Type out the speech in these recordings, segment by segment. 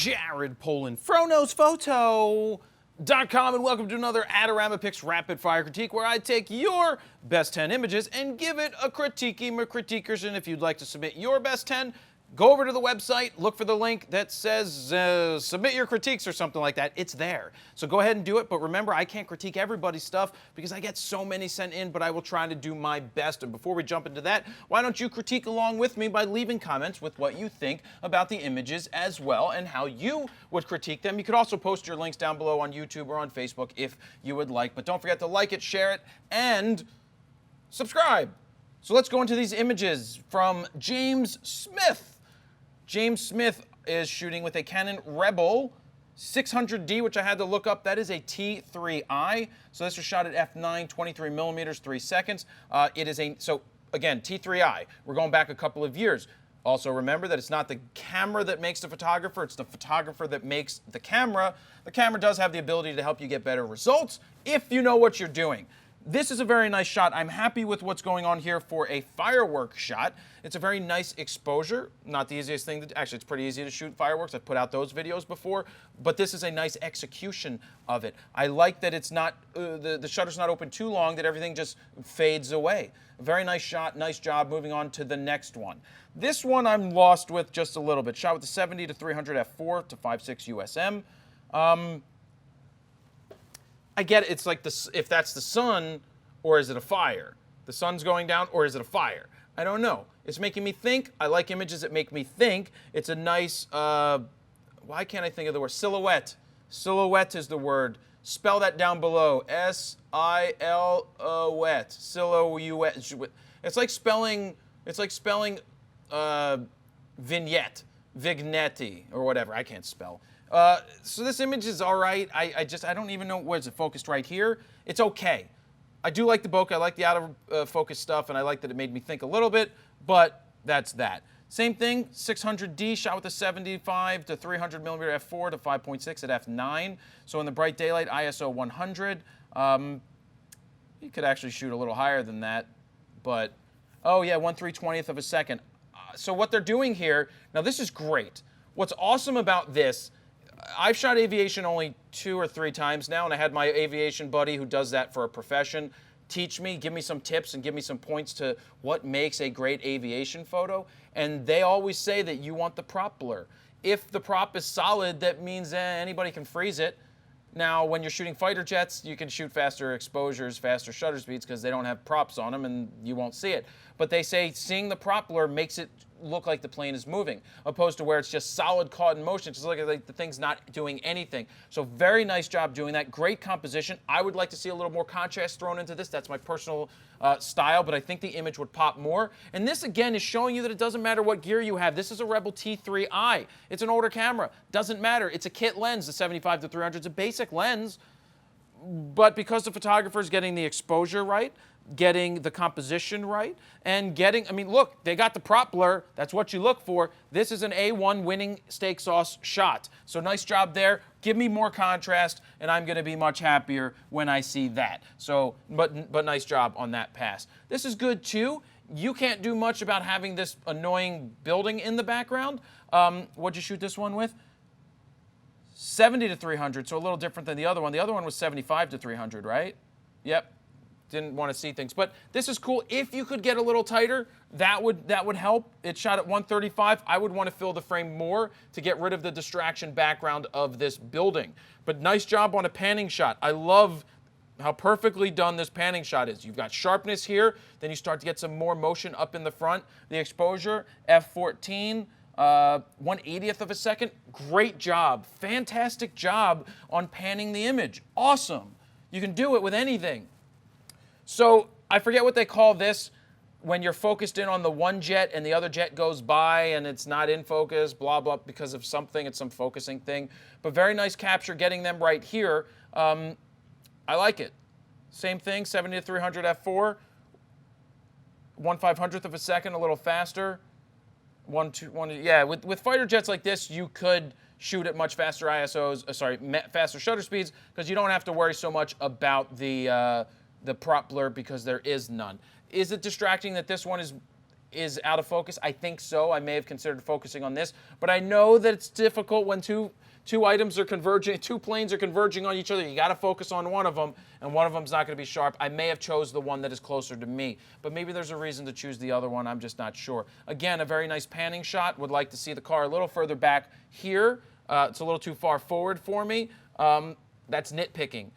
Jared Polin, FroKnowsPhoto.com, and welcome to another AdoramaPIX Rapid Fire Critique, where I take your best 10 images and give it a critique-y, critiquers. And if you'd like to submit your best 10, go over to the website, look for the link that says submit your critiques or something like that. It's there. So go ahead and do it. But remember, I can't critique everybody's stuff because I get so many sent in, but I will try to do my best. And before we jump into that, why don't you critique along with me by leaving comments with what you think about the images as well and how you would critique them. You could also post your links down below on YouTube or on Facebook if you would like. But don't forget to like it, share it, and subscribe. So let's go into these images from James Smith. James Smith is shooting with a Canon Rebel 600D, which I had to look up. That is a T3i. So this was shot at f9, 23 millimeters, 3 seconds. So again, T3i. We're going back a couple of years. Also remember that it's not the camera that makes the photographer, it's the photographer that makes the camera. The camera does have the ability to help you get better results if you know what you're doing. This is a very nice shot. I'm happy with what's going on here for a fireworks shot. It's a very nice exposure. Not the easiest thing actually, it's pretty easy to shoot fireworks. I've put out those videos before, but this is a nice execution of it. I like that it's not, the shutter's not open too long, that everything just fades away. A very nice shot, nice job. Moving on to the next one. This one I'm lost with just a little bit. Shot with the 70 to 300 f4 to 5.6 USM. I get it. It's like if that's the sun, or is it a fire? The sun's going down, or is it a fire? I don't know. It's making me think. I like images that make me think. It's a nice, why can't I think of the word? Silhouette. Silhouette is the word. Spell that down below. S-I-L-O-U-E-T. Silhouette. It's like spelling vignette. Vignetti, or whatever. I can't spell. So this image is all right. I don't even know, what is it focused right here? It's okay. I do like the bokeh. I like the out of focus stuff, and I like that it made me think a little bit, but that's that. Same thing, 600D, shot with a 75 to 300 millimeter f4 to 5.6 at f9. So in the bright daylight, ISO 100. You could actually shoot a little higher than that, but, oh yeah, 1/320th of a second. So what they're doing here, now this is great. What's awesome about this, I've shot aviation only 2 or 3 times now, and I had my aviation buddy who does that for a profession teach me, give me some tips and give me some points to what makes a great aviation photo. And they always say that you want the prop blur. If the prop is solid, that means anybody can freeze it. Now, when you're shooting fighter jets, you can shoot faster exposures, faster shutter speeds because they don't have props on them and you won't see it. But they say seeing the prop blur makes it look like the plane is moving, opposed to where it's just solid caught in motion. Just look like the thing's not doing anything. So very nice job doing that. Great composition. I would like to see a little more contrast thrown into this. That's my personal style, but I think the image would pop more. And this, again, is showing you that it doesn't matter what gear you have. This is a Rebel T3i. It's an older camera. Doesn't matter. It's a kit lens. The 75 to 300 is a basic lens. But because the photographer's getting the exposure right, getting the composition right, and getting, I mean, look, they got the prop blur. That's what you look for. This is an A1 winning steak sauce shot. So nice job there. Give me more contrast, and I'm going to be much happier when I see that. So, but nice job on that pass. This is good, too. You can't do much about having this annoying building in the background. What'd you shoot this one with? 70 to 300, so a little different than the other one. The other one was 75 to 300, right? Yep. Didn't want to see things, but this is cool. If you could get a little tighter, that would help. It's shot at 135. I would want to fill the frame more to get rid of the distraction background of this building. But nice job on a panning shot. I love how perfectly done this panning shot is. You've got sharpness here, then you start to get some more motion up in the front. The exposure, f14. 1/80th of a second. Great job. Fantastic job on panning the image. Awesome. You can do it with anything. So I forget what they call this when you're focused in on the one jet and the other jet goes by and it's not in focus, blah, blah, because of something. It's some focusing thing. But very nice capture getting them right here. I like it. Same thing, 70 to 300 f4. 1/500th of a second, a little faster. Yeah, with fighter jets like this, you could shoot at much faster ISOs, faster shutter speeds, because you don't have to worry so much about the prop blur because there is none. Is it distracting that this one is is out of focus? I think so. I may have considered focusing on this, but I know that it's difficult when two items are converging, two planes are converging on each other. You got to focus on one of them, and one of them's not going to be sharp. I may have chose the one that is closer to me, but maybe there's a reason to choose the other one. I'm just not sure. Again, a very nice panning shot. Would like to see the car a little further back here. It's a little too far forward for me. That's nitpicking.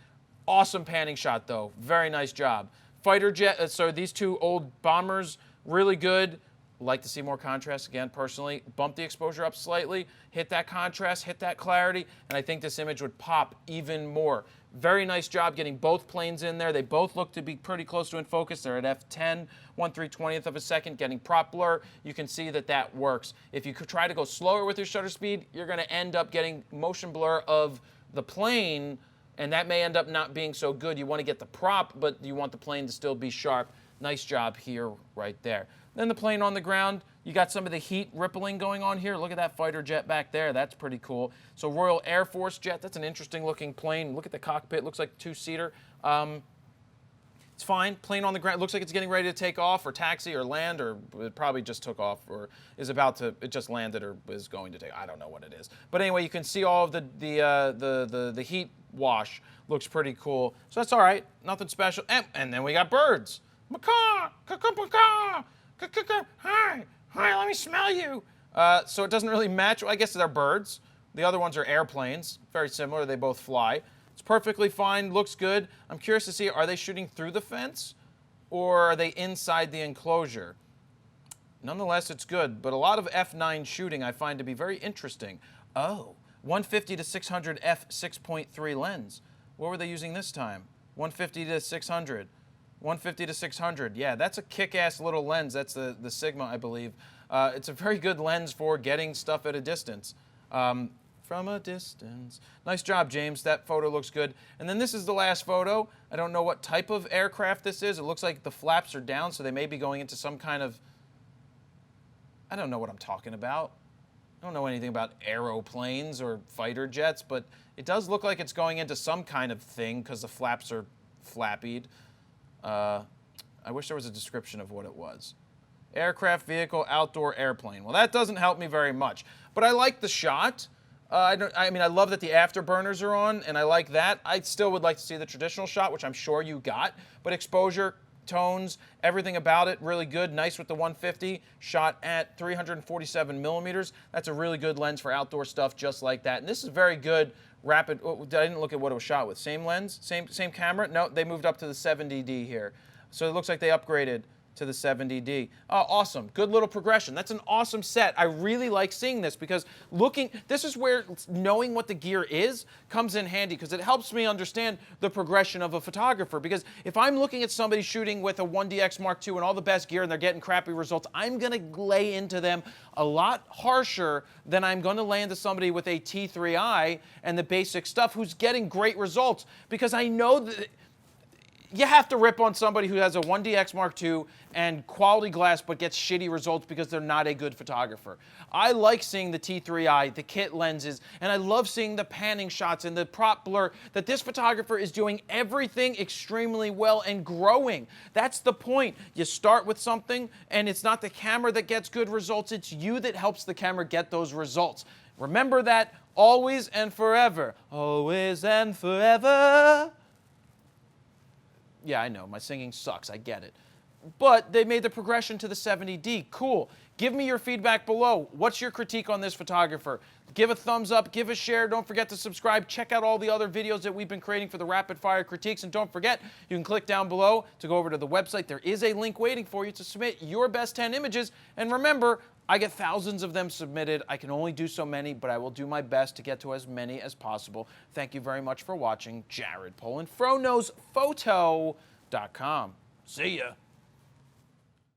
Awesome panning shot, though. Very nice job. Fighter jet, so these two old bombers, really good. Like to see more contrast again, personally. Bump the exposure up slightly, hit that contrast, hit that clarity, and I think this image would pop even more. Very nice job getting both planes in there. They both look to be pretty close to in focus. They're at f10, 1/320th of a second, getting prop blur. You can see that that works. If you could try to go slower with your shutter speed, you're going to end up getting motion blur of the plane, and that may end up not being so good. You want to get the prop, but you want the plane to still be sharp. Nice job here, right there. Then the plane on the ground, you got some of the heat rippling going on here. Look at that fighter jet back there. That's pretty cool. So Royal Air Force jet, that's an interesting looking plane. Look at the cockpit, looks like a two-seater. It's fine. Plane on the ground, looks like it's getting ready to take off or taxi or land, or it probably just took off or is about to, it just landed or is going to take, I don't know what it is. But anyway, you can see all of the heat wash. Looks pretty cool. So that's all right, nothing special. And then we got birds. Macaw, caw-caw-caw-caw. Hi, let me smell you. So it doesn't really match. Well, I guess they're birds. The other ones are airplanes. Very similar. They both fly. It's perfectly fine. Looks good. I'm curious to see, are they shooting through the fence or are they inside the enclosure? Nonetheless, it's good. But a lot of f9 shooting I find to be very interesting. Oh, 150 to 600 f6.3 lens. What were they using this time? 150 to 600. 150 to 600. Yeah, that's a kick-ass little lens. That's the Sigma, I believe. It's a very good lens for getting stuff at a distance. From a distance. Nice job, James. That photo looks good. And then this is the last photo. I don't know what type of aircraft this is. It looks like the flaps are down, so they may be going into some kind of... I don't know what I'm talking about. I don't know anything about aeroplanes or fighter jets, but it does look like it's going into some kind of thing because the flaps are flappied. I wish there was a description of what it was. Aircraft, vehicle, outdoor airplane. Well, that doesn't help me very much. But I like the shot. I mean, I love that the afterburners are on, and I like that. I still would like to see the traditional shot, which I'm sure you got. But exposure, tones, everything about it, really good. Nice with the 150, shot at 347 millimeters. That's a really good lens for outdoor stuff just like that. And this is very good. Rapid, I didn't look at what it was shot with. Same lens, same camera? No, they moved up to the 70D here. So it looks like they upgraded to the 70D. Oh, awesome. Good little progression. That's an awesome set. I really like seeing this because this is where knowing what the gear is comes in handy because it helps me understand the progression of a photographer. Because if I'm looking at somebody shooting with a 1DX Mark II and all the best gear and they're getting crappy results, I'm going to lay into them a lot harsher than I'm going to lay into somebody with a T3i and the basic stuff who's getting great results because I know that you have to rip on somebody who has a 1DX Mark II and quality glass but gets shitty results because they're not a good photographer. I like seeing the T3i, the kit lenses, and I love seeing the panning shots and the prop blur, that this photographer is doing everything extremely well and growing. That's the point. You start with something, and it's not the camera that gets good results, it's you that helps the camera get those results. Remember that always and forever. Always and forever. Yeah, I know, my singing sucks, I get it. But they made the progression to the 70D, cool. Give me your feedback below. What's your critique on this photographer? Give a thumbs up, give a share, don't forget to subscribe. Check out all the other videos that we've been creating for the Rapid Fire Critiques, and don't forget, you can click down below to go over to the website. There is a link waiting for you to submit your best 10 images, and remember, I get thousands of them submitted. I can only do so many, but I will do my best to get to as many as possible. Thank you very much for watching. Jared Polin, FroKnowsPhoto.com. See ya.